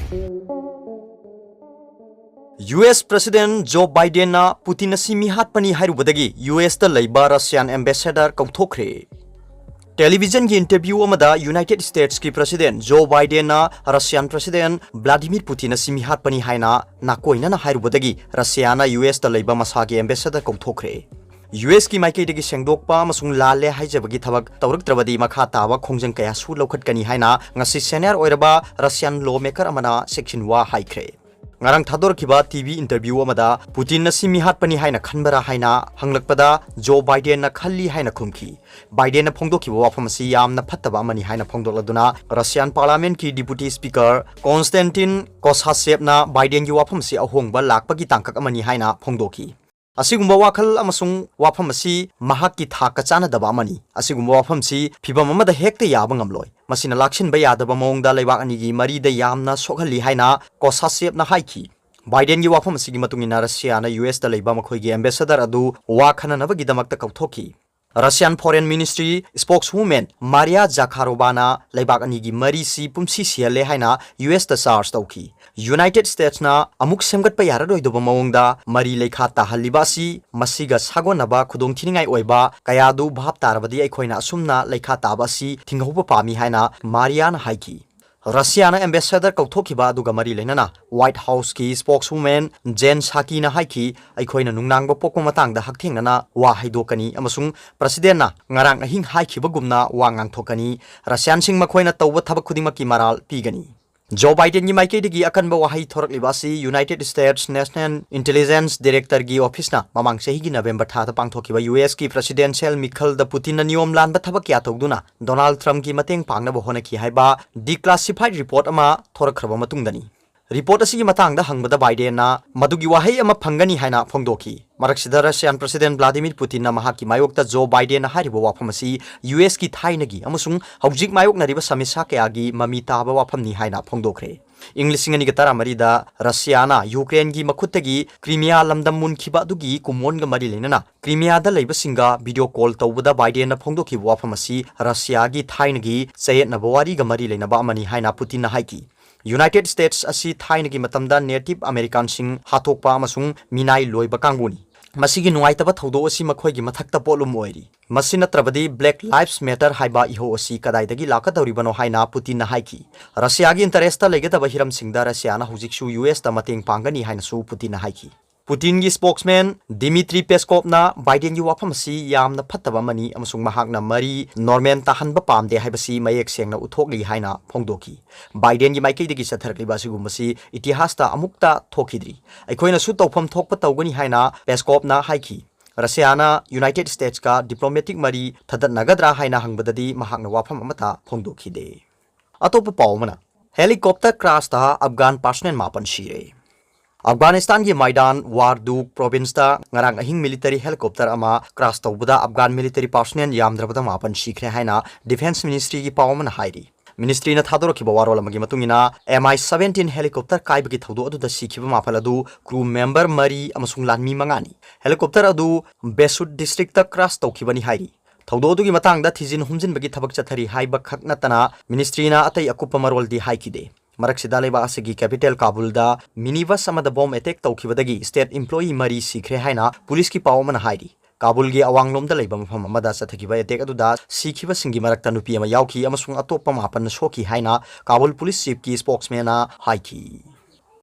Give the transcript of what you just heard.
US President Joe Biden-na Putin asi meehatpani hairubadagi US da leiba Russian ambassador kauthokre. Television ki interview amada United States ki President Joe Biden-na Russian President Vladimir Putin asi meehatpani haina nakoina na hairubadagi Russia na US da leiba masagi ambassador kauthokre. US ki maikei dagi sengdokpa amasung lalle haijabagi thabak tawraktrabadi makha tawa khongjang kaya su lokhatkani haina ngasi senior oiraba Russian lawmaker amana section wa haikre. Ngarang thadorkiba TV interview amada Putin na si meehatpani haina khanbara haina hanglakpada Joe Biden na khalli haina khumki. Biden na phongdokiba wafam asi yamna phattaba amani haina phongdokladuna Russian Parliament ki Deputy Speaker Konstantin Kosachev na Biden gi wafam asi ahongba lakpagi tangkak amani haina phongdoki. Asigumba wakhal amasung wafam asi mahakki thaka chana daba amani. Asigumba wafam si phibam amada hekta yaba ngamloi. Masina lakshin ba yadaba mawngda leibak anigi marida yamna sokhalli haina Kosachev na haiki. Biden gi wafam asigi matungina Russia na US da leiba makhoigi ambassador adu wakhananabagi damakta kauthoki. Russian Foreign Ministry spokeswoman Maria Zakharova leibak anigi mari si pumsi siale haina US da charge tauki. United States na amuk semgatpa yaradoi doba mawngda mari lekha tahaliba si masiga sagonaba khudongthiningai oiba kayadu bhap tarabadi aikhoina asumna lekha taba si thinghoba pami haina Maria na haiki. Russia na ambassador kauthokiba aduga mari leinana White House ki spokeswoman Jen Psaki na haiki aikhoina nungnangba pokko matangda hakthengnana wa haidokani amasung president na ngarang ahing haikibagumna wa ngangthokani Russian sing makhoina tawba thabak khudingmaki maral pigani. Joe Biden ki maikei digi akanba wahai thorakliba si United States National Intelligence Director gi office na mamang sehi gi November tha ta pangthokiba US ki presidential mikhal da Putin na niyom lan ba thabak kya togduna Donald Trump ki mateng pangna bo hona ki haiba declassified report ama thorakraba matungdani. Report asigi matangda hangbada Biden na madugi wahai ama phangani haina phongdoki. Maraksida Russian President Vladimir Putin na mahaki mayokta Joe Biden na hariba wafam asi US ki thainagi amasung haujik mayok nariba samisa kayagi mami taba wafam ni haina phongdokre. Inglisingani gatara marida Russia na Ukraine gi makhutagi Crimea lamdam munkhiba dugi kumon ga mari lenana Crimea da leiba singa video call tawbada Biden na phongdoki wafam asi Russia gi thainagi chayet na bawari ga mari lenaba amani haina Putin na haiki. United States asi thainagi matamda Native American sing hathokpa amasung minai loiba kanguni. Masigi nuaitaba thaudo asi makhoigi mathakta polum oiri. Masina trabadi Black Lives Matter haiba iho asi kadaidagi lakadoribano haina Putin na haiki. Russia gi interest legeta bahiram singda Russia na hujiksu US ta mateng pangani haina su Putin na haiki. Putin gi spokesman Dmitry Peskov na Biden gi wafam si yamna phattaba mani amasung mahakna mari Norman tahanba pamde haibasi mayek sengna uthokli haina phongdoki. Biden gi maikei digi satharkliba sigumasi itihasta amukta thokidri. Aikhoina su tawpham thokpa tawgani haina Peskov na haiki. Russia na United States ka diplomatic mari thadat nagadra haina hangbadadi mahakna wafam amata phongdokhide. Atopa pawmana helicopter crash ta Afghan personnel mapan shire. Afghanistan ki Maidan Warduk province ta ngarang ahing military helicopter ama crash tawbada Afghan military personnel yamdrabada mapan shikre haina Defense Ministry ki pawman hairi. Ministry na thadorkiba warol amagi matungina Mi-17 helicopter kaibagi thawdo adu da sikhiba mafal adu crew member mari amasung lanmi mangani. Helicopter adu Besut district ta crash tawkibani hairi. Thawdo adu gi matang da thijin humjin bagi thabak chathari haiba khaknatana ministry na atai akupa marol di haikide. Maraksida leba asigi capital Kabul da minibus amada bomb attack tawkibadagi state employee mari sikre haina police ki pawman hairi. Kabul gi awanglom da leba mafam amada sathakiba attack adu da sikhiba singi marakta nupi ama yauki amasung atoppa mapan soki haina Kabul police chief ki spokesman na haiki.